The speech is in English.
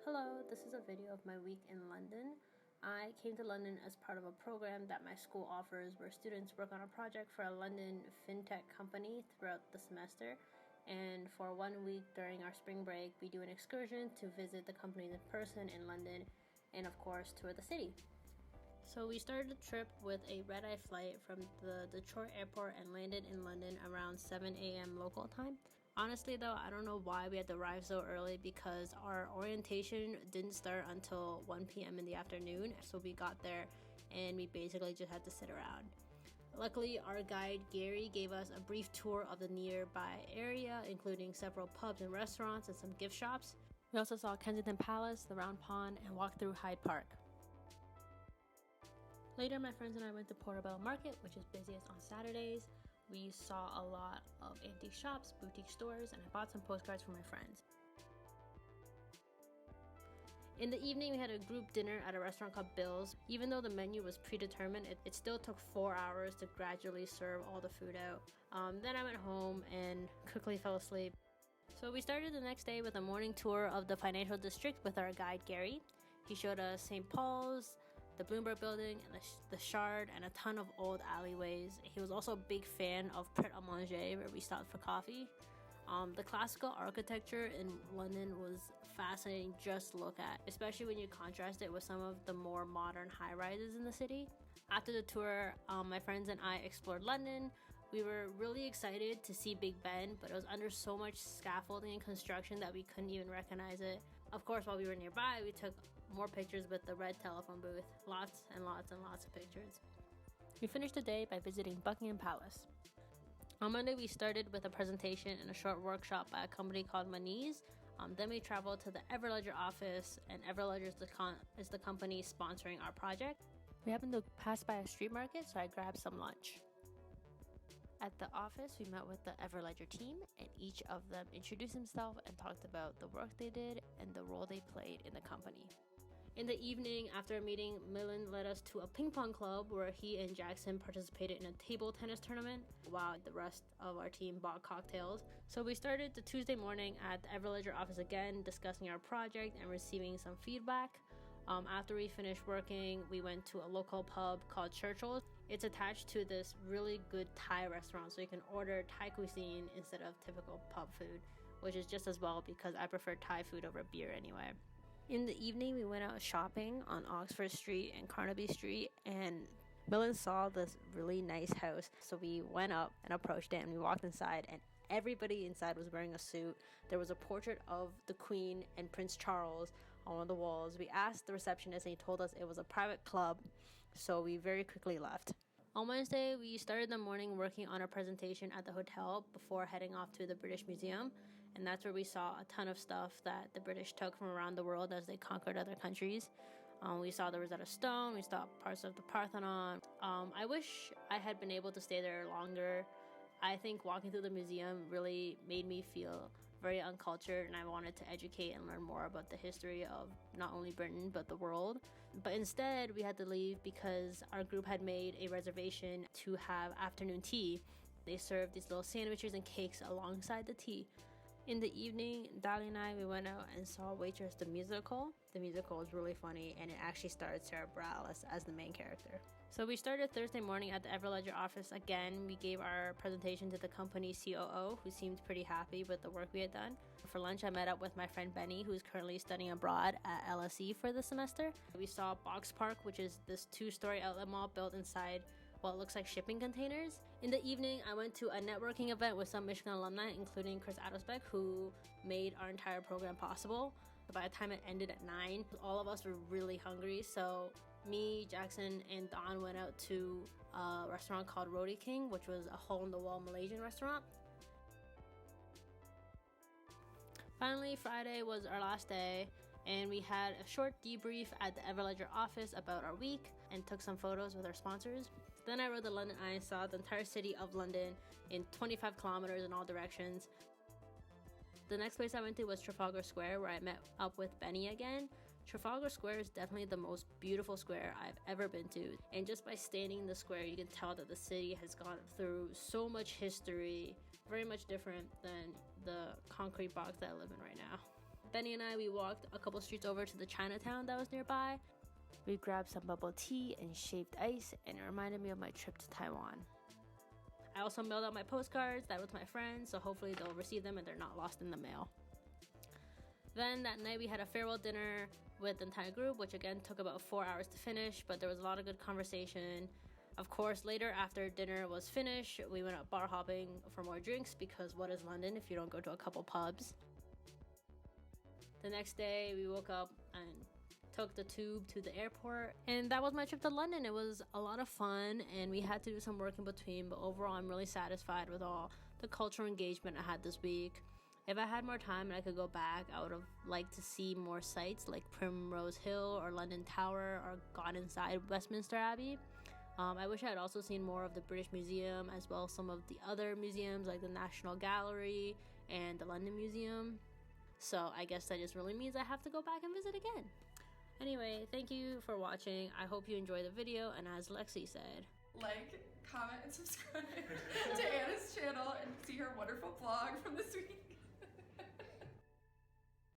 Hello, this is a video of my week in London. I came to London as part of a program that my school offers where students work on a project for a London FinTech company throughout the semester. And for 1 week during our spring break, we do an excursion to visit the companies in person in London and, of course, tour the city. So we started the trip with a red-eye flight from the Detroit airport and landed in London around 7 a.m. local time. Honestly though, I don't know why we had to arrive so early because our orientation didn't start until 1 p.m. in the afternoon. So we got there and we basically just had to sit around. Luckily, our guide Gary gave us a brief tour of the nearby area, including several pubs and restaurants and some gift shops. We also saw Kensington Palace, the Round Pond, and walked through Hyde Park. Later, my friends and I went to Portobello Market, which is busiest on Saturdays. We saw a lot of antique shops, boutique stores, and I bought some postcards for my friends. In the evening, we had a group dinner at a restaurant called Bill's. Even though the menu was predetermined, it still took 4 hours to gradually serve all the food out. Then I went home and quickly fell asleep. So we started the next day with a morning tour of the financial district with our guide Gary. He showed us St. Paul's, the Bloomberg Building, and the Shard, and a ton of old alleyways. He was also a big fan of Pret a Manger, where we stopped for coffee. The classical architecture in London was fascinating just to look at, especially when you contrast it with some of the more modern high-rises in the city. After the tour, my friends and I explored London. We were really excited to see Big Ben, but it was under so much scaffolding and construction that we couldn't even recognize it. Of course, while we were nearby, we took more pictures with the red telephone booth. Lots and lots and lots of pictures. We finished the day by visiting Buckingham Palace. On Monday, we started with a presentation and a short workshop by a company called Maniz. Then we traveled to the Everledger office, and Everledger is the company sponsoring our project. We happened to pass by a street market, so I grabbed some lunch. At the office, we met with the Everledger team, and each of them introduced himself and talked about the work they did and the role they played in the company. In the evening, after a meeting, Millen led us to a ping pong club where he and Jackson participated in a table tennis tournament while the rest of our team bought cocktails. So we started the Tuesday morning at the Everledger office again, discussing our project and receiving some feedback. After we finished working, we went to a local pub called Churchill's. It's attached to this really good Thai restaurant, so you can order Thai cuisine instead of typical pub food, which is just as well because I prefer Thai food over beer anyway. In the evening, we went out shopping on Oxford Street and Carnaby Street, and Millen saw this really nice house, so we went up and approached it, and we walked inside, and everybody inside was wearing a suit. There was a portrait of the Queen and Prince Charles on one of the walls. We asked the receptionist and he told us it was a private club, so we very quickly left. On Wednesday, we started the morning working on a presentation at the hotel before heading off to the British Museum, and that's where we saw a ton of stuff that the British took from around the world as they conquered other countries. We saw the Rosetta Stone, we saw parts of the Parthenon. I wish I had been able to stay there longer. I think walking through the museum really made me feel very uncultured, and I wanted to educate and learn more about the history of not only Britain but the world. But instead, we had to leave because our group had made a reservation to have afternoon tea. They served these little sandwiches and cakes alongside the tea. In the evening, Dali and I, we went out and saw Waitress the musical. The musical was really funny, and it actually starred Sarah Bareilles as the main character. So we started Thursday morning at the Everledger office again. We gave our presentation to the company COO, who seemed pretty happy with the work we had done. For lunch, I met up with my friend Benny, who's currently studying abroad at LSE for the semester. We saw Box Park, which is this 2-story outlet mall built inside what looks like shipping containers. In the evening, I went to a networking event with some Michigan alumni, including Chris Adelsbeck, who made our entire program possible. By the time it ended at 9, all of us were really hungry, so me, Jackson, and Don went out to a restaurant called Roti King, which was a hole-in-the-wall Malaysian restaurant. Finally, Friday was our last day, and we had a short debrief at the Everledger office about our week and took some photos with our sponsors. Then I rode the London Eye and saw the entire city of London in 25 kilometers in all directions. The next place I went to was Trafalgar Square, where I met up with Benny again. Trafalgar Square is definitely the most beautiful square I've ever been to, and just by standing in the square you can tell that the city has gone through so much history, very much different than the concrete box that I live in right now. Benny and I, we walked a couple streets over to the Chinatown that was nearby. We grabbed some bubble tea and shaved ice, and it reminded me of my trip to Taiwan. I also mailed out my postcards that were to my friends, so hopefully they'll receive them and they're not lost in the mail. Then that night we had a farewell dinner with the entire group, which again took about 4 hours to finish, but there was a lot of good conversation. Of course, later after dinner was finished, we went out bar hopping for more drinks, because what is London if you don't go to a couple pubs? The next day we woke up and took the tube to the airport, and that was my trip to London. It was a lot of fun, and we had to do some work in between, but overall I'm really satisfied with all the cultural engagement I had this week. If I had more time and I could go back, I would have liked to see more sites like Primrose Hill or London Tower, or gone inside Westminster Abbey. I wish I had also seen more of the British Museum, as well as some of the other museums like the National Gallery and the London Museum. So I guess that just really means I have to go back and visit again. Anyway, thank you for watching. I hope you enjoyed the video, and as Lexi said, like, comment, and subscribe to Anna's channel and see her wonderful vlog from this week.